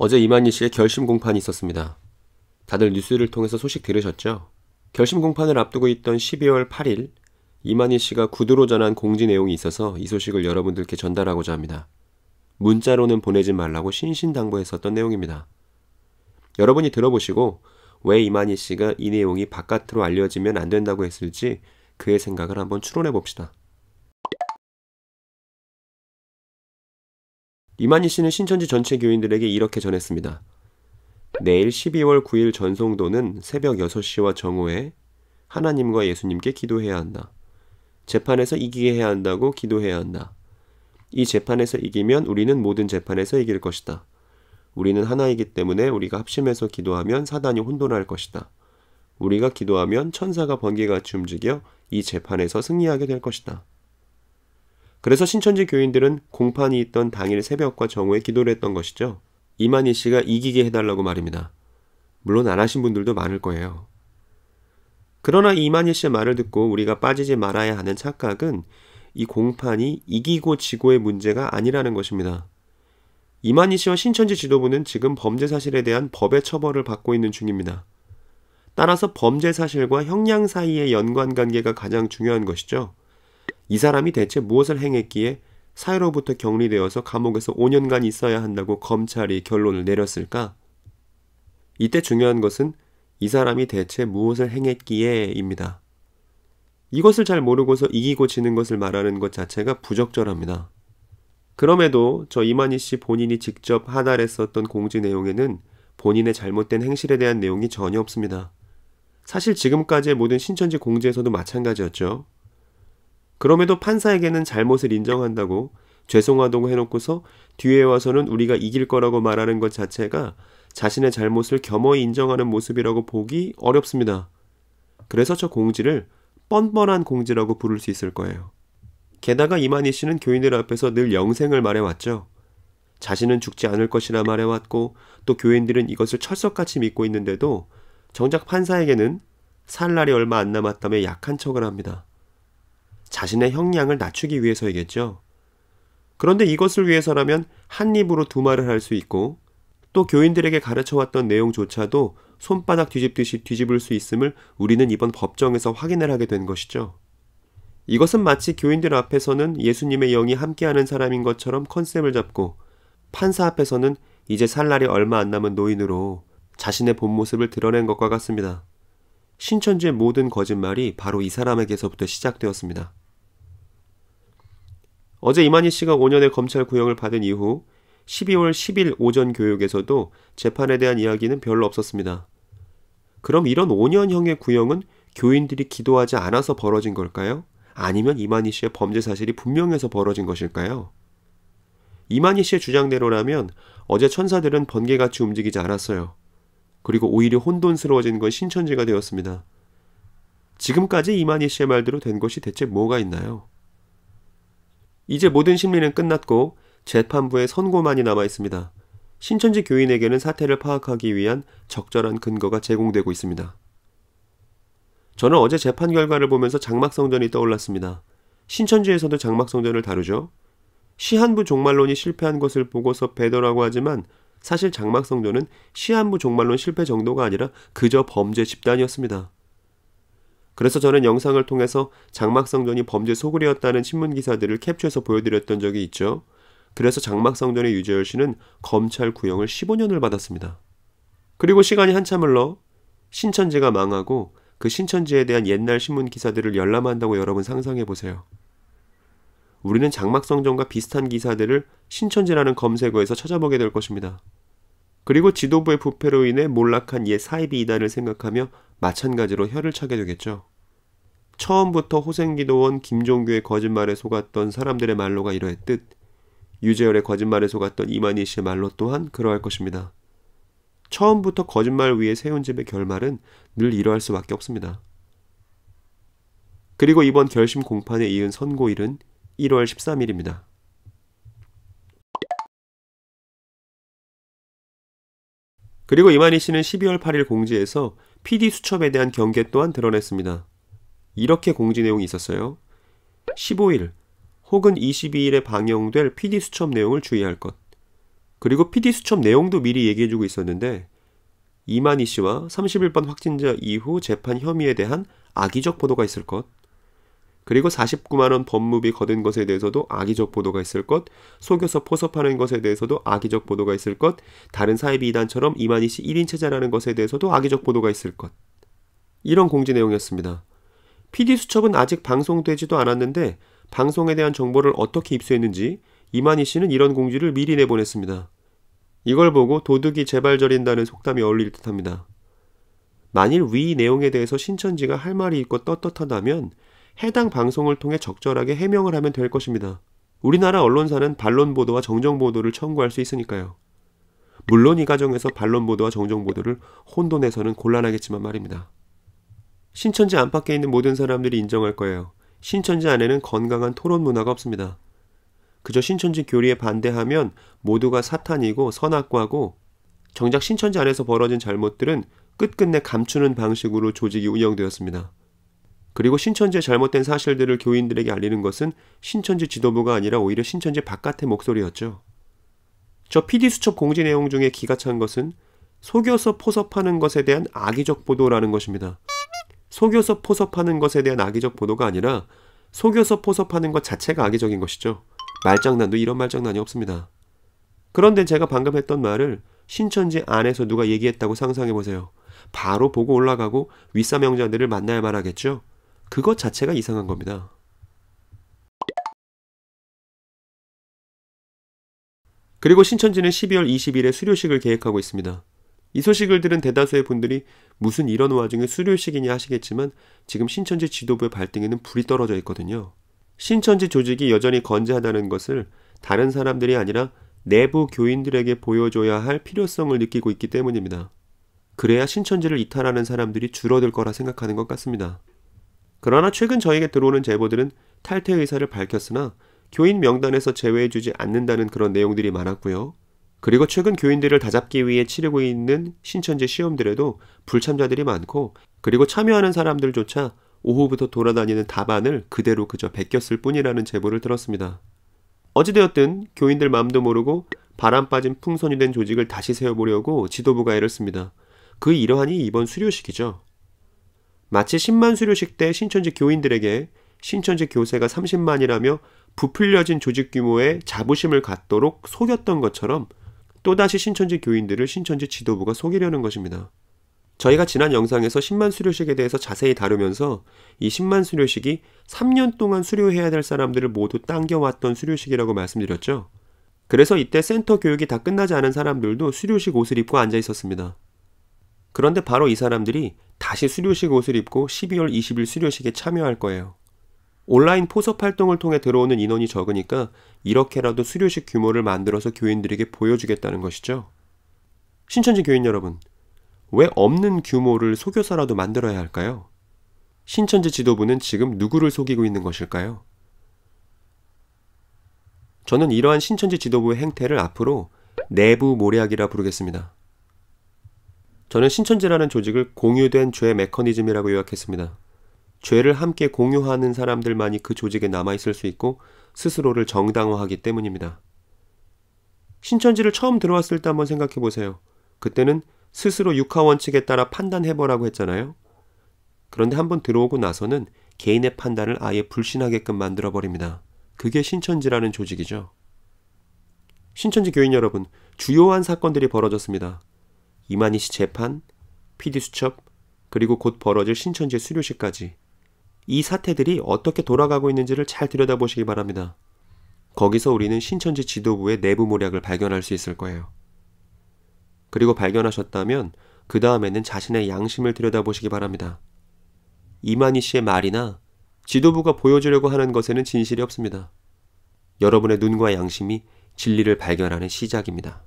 어제 이만희 씨의 결심 공판이 있었습니다. 다들 뉴스를 통해서 소식 들으셨죠? 결심 공판을 앞두고 있던 12월 8일 이만희 씨가 구두로 전한 공지 내용이 있어서 이 소식을 여러분들께 전달하고자 합니다. 문자로는 보내지 말라고 신신당부했었던 내용입니다. 여러분이 들어보시고 왜 이만희 씨가 이 내용이 바깥으로 알려지면 안 된다고 했을지 그의 생각을 한번 추론해 봅시다. 이만희 씨는 신천지 전체 교인들에게 이렇게 전했습니다. 내일 12월 9일 전송도는 새벽 6시와 정오에 하나님과 예수님께 기도해야 한다. 재판에서 이기게 해야 한다고 기도해야 한다. 이 재판에서 이기면 우리는 모든 재판에서 이길 것이다. 우리는 하나이기 때문에 우리가 합심해서 기도하면 사단이 혼돈할 것이다. 우리가 기도하면 천사가 번개같이 움직여 이 재판에서 승리하게 될 것이다. 그래서 신천지 교인들은 공판이 있던 당일 새벽과 정오에 기도를 했던 것이죠. 이만희 씨가 이기게 해달라고 말입니다. 물론 안 하신 분들도 많을 거예요. 그러나 이만희 씨의 말을 듣고 우리가 빠지지 말아야 하는 착각은 이 공판이 이기고 지고의 문제가 아니라는 것입니다. 이만희 씨와 신천지 지도부는 지금 범죄 사실에 대한 법의 처벌을 받고 있는 중입니다. 따라서 범죄 사실과 형량 사이의 연관관계가 가장 중요한 것이죠. 이 사람이 대체 무엇을 행했기에 사회로부터 격리되어서 감옥에서 5년간 있어야 한다고 검찰이 결론을 내렸을까? 이때 중요한 것은 이 사람이 대체 무엇을 행했기에입니다. 이것을 잘 모르고서 이기고 지는 것을 말하는 것 자체가 부적절합니다. 그럼에도 저 이만희 씨 본인이 직접 하달했었던 공지 내용에는 본인의 잘못된 행실에 대한 내용이 전혀 없습니다. 사실 지금까지의 모든 신천지 공지에서도 마찬가지였죠. 그럼에도 판사에게는 잘못을 인정한다고 죄송하다고 해놓고서 뒤에 와서는 우리가 이길 거라고 말하는 것 자체가 자신의 잘못을 겸허히 인정하는 모습이라고 보기 어렵습니다. 그래서 저 공지를 뻔뻔한 공지라고 부를 수 있을 거예요. 게다가 이만희 씨는 교인들 앞에서 늘 영생을 말해왔죠. 자신은 죽지 않을 것이라 말해왔고 또 교인들은 이것을 철석같이 믿고 있는데도 정작 판사에게는 살 날이 얼마 안 남았다며 약한 척을 합니다. 자신의 형량을 낮추기 위해서이겠죠. 그런데 이것을 위해서라면 한 입으로 두 말을 할 수 있고 또 교인들에게 가르쳐왔던 내용조차도 손바닥 뒤집듯이 뒤집을 수 있음을 우리는 이번 법정에서 확인을 하게 된 것이죠. 이것은 마치 교인들 앞에서는 예수님의 영이 함께하는 사람인 것처럼 컨셉을 잡고 판사 앞에서는 이제 살 날이 얼마 안 남은 노인으로 자신의 본 모습을 드러낸 것과 같습니다. 신천지의 모든 거짓말이 바로 이 사람에게서부터 시작되었습니다. 어제 이만희 씨가 5년의 검찰 구형을 받은 이후 12월 10일 오전 교육에서도 재판에 대한 이야기는 별로 없었습니다. 그럼 이런 5년형의 구형은 교인들이 기도하지 않아서 벌어진 걸까요? 아니면 이만희 씨의 범죄 사실이 분명해서 벌어진 것일까요? 이만희 씨의 주장대로라면 어제 천사들은 번개같이 움직이지 않았어요. 그리고 오히려 혼돈스러워진 건 신천지가 되었습니다. 지금까지 이만희 씨의 말대로 된 것이 대체 뭐가 있나요? 이제 모든 심리는 끝났고 재판부의 선고만이 남아있습니다. 신천지 교인에게는 사태를 파악하기 위한 적절한 근거가 제공되고 있습니다. 저는 어제 재판 결과를 보면서 장막성전이 떠올랐습니다. 신천지에서도 장막성전을 다루죠. 시한부 종말론이 실패한 것을 보고서 배도라고 하지만 사실 장막성전은 시한부 종말론 실패 정도가 아니라 그저 범죄 집단이었습니다. 그래서 저는 영상을 통해서 장막성전이 범죄 소굴이었다는 신문기사들을 캡처해서 보여드렸던 적이 있죠. 그래서 장막성전의 유재열 씨는 검찰 구형을 15년을 받았습니다. 그리고 시간이 한참 흘러 신천지가 망하고 그 신천지에 대한 옛날 신문기사들을 열람한다고 여러분 상상해보세요. 우리는 장막성전과 비슷한 기사들을 신천지라는 검색어에서 찾아보게 될 것입니다. 그리고 지도부의 부패로 인해 몰락한 옛 사이비 이단을 생각하며 마찬가지로 혀를 차게 되겠죠. 처음부터 호생기도원 김종규의 거짓말에 속았던 사람들의 말로가 이러했듯 유재열의 거짓말에 속았던 이만희 씨의 말로 또한 그러할 것입니다. 처음부터 거짓말 위에 세운 집의 결말은 늘 이러할 수밖에 없습니다. 그리고 이번 결심 공판에 이은 선고일은 1월 13일입니다. 그리고 이만희 씨는 12월 8일 공지에서 PD 수첩에 대한 경계 또한 드러냈습니다. 이렇게 공지 내용이 있었어요. 15일 혹은 22일에 방영될 PD 수첩 내용을 주의할 것. 그리고 PD수첩 내용도 미리 얘기해주고 있었는데 이만희 씨와 31번 확진자 이후 재판 혐의에 대한 악의적 보도가 있을 것, 그리고 49만 원 법무비 거둔 것에 대해서도 악의적 보도가 있을 것, 속여서 포섭하는 것에 대해서도 악의적 보도가 있을 것, 다른 사이비 이단처럼 이만희 씨 1인 체제라는 것에 대해서도 악의적 보도가 있을 것. 이런 공지 내용이었습니다. PD수첩은 아직 방송되지도 않았는데 방송에 대한 정보를 어떻게 입수했는지 이만희 씨는 이런 공지를 미리 내보냈습니다. 이걸 보고 도둑이 제발 저린다는 속담이 어울릴 듯합니다. 만일 위 내용에 대해서 신천지가 할 말이 있고 떳떳하다면 해당 방송을 통해 적절하게 해명을 하면 될 것입니다. 우리나라 언론사는 반론 보도와 정정 보도를 청구할 수 있으니까요. 물론 이 과정에서 반론 보도와 정정 보도를 혼돈해서는 곤란하겠지만 말입니다. 신천지 안팎에 있는 모든 사람들이 인정할 거예요. 신천지 안에는 건강한 토론 문화가 없습니다. 그저 신천지 교리에 반대하면 모두가 사탄이고 선악과고, 정작 신천지 안에서 벌어진 잘못들은 끝끝내 감추는 방식으로 조직이 운영되었습니다. 그리고 신천지의 잘못된 사실들을 교인들에게 알리는 것은 신천지 지도부가 아니라 오히려 신천지 바깥의 목소리였죠. 저 PD수첩 공지 내용 중에 기가 찬 것은 속여서 포섭하는 것에 대한 악의적 보도라는 것입니다. 속여서 포섭하는 것에 대한 악의적 보도가 아니라 속여서 포섭하는 것 자체가 악의적인 것이죠. 말장난도 이런 말장난이 없습니다. 그런데 제가 방금 했던 말을 신천지 안에서 누가 얘기했다고 상상해보세요. 바로 보고 올라가고 윗사명자들을 만나야 말하겠죠. 그것 자체가 이상한 겁니다. 그리고 신천지는 12월 20일에 수료식을 계획하고 있습니다. 이 소식을 들은 대다수의 분들이 무슨 이런 와중에 수료식이냐 하시겠지만 지금 신천지 지도부의 발등에는 불이 떨어져 있거든요. 신천지 조직이 여전히 건재하다는 것을 다른 사람들이 아니라 내부 교인들에게 보여줘야 할 필요성을 느끼고 있기 때문입니다. 그래야 신천지를 이탈하는 사람들이 줄어들 거라 생각하는 것 같습니다. 그러나 최근 저에게 들어오는 제보들은 탈퇴 의사를 밝혔으나 교인 명단에서 제외해주지 않는다는 그런 내용들이 많았고요. 그리고 최근 교인들을 다잡기 위해 치르고 있는 신천지 시험들에도 불참자들이 많고, 그리고 참여하는 사람들조차 오후부터 돌아다니는 답안을 그대로 그저 베꼈을 뿐이라는 제보를 들었습니다. 어찌되었든 교인들 마음도 모르고 바람 빠진 풍선이 된 조직을 다시 세워보려고 지도부가 애를 씁니다. 그 일환이 이번 수료식이죠. 마치 10만 수료식 때 신천지 교인들에게 신천지 교세가 30만이라며 부풀려진 조직 규모에 자부심을 갖도록 속였던 것처럼 또다시 신천지 교인들을 신천지 지도부가 속이려는 것입니다. 저희가 지난 영상에서 10만 수료식에 대해서 자세히 다루면서 이 10만 수료식이 3년 동안 수료해야 될 사람들을 모두 당겨왔던 수료식이라고 말씀드렸죠. 그래서 이때 센터 교육이 다 끝나지 않은 사람들도 수료식 옷을 입고 앉아 있었습니다. 그런데 바로 이 사람들이 다시 수료식 옷을 입고 12월 20일 수료식에 참여할 거예요. 온라인 포섭 활동을 통해 들어오는 인원이 적으니까 이렇게라도 수료식 규모를 만들어서 교인들에게 보여주겠다는 것이죠. 신천지 교인 여러분, 왜 없는 규모를 속여서라도 만들어야 할까요? 신천지 지도부는 지금 누구를 속이고 있는 것일까요? 저는 이러한 신천지 지도부의 행태를 앞으로 내부 모략이라 부르겠습니다. 저는 신천지라는 조직을 공유된 죄 메커니즘이라고 요약했습니다. 죄를 함께 공유하는 사람들만이 그 조직에 남아있을 수 있고 스스로를 정당화하기 때문입니다. 신천지를 처음 들어왔을 때 한번 생각해보세요. 그때는 스스로 육하원칙에 따라 판단해보라고 했잖아요. 그런데 한번 들어오고 나서는 개인의 판단을 아예 불신하게끔 만들어버립니다. 그게 신천지라는 조직이죠. 신천지 교인 여러분, 주요한 사건들이 벌어졌습니다. 이만희 씨 재판, PD수첩, 그리고 곧 벌어질 신천지 수료식까지. 이 사태들이 어떻게 돌아가고 있는지를 잘 들여다보시기 바랍니다. 거기서 우리는 신천지 지도부의 내부 모략을 발견할 수 있을 거예요. 그리고 발견하셨다면 그 다음에는 자신의 양심을 들여다보시기 바랍니다. 이만희 씨의 말이나 지도부가 보여주려고 하는 것에는 진실이 없습니다. 여러분의 눈과 양심이 진리를 발견하는 시작입니다.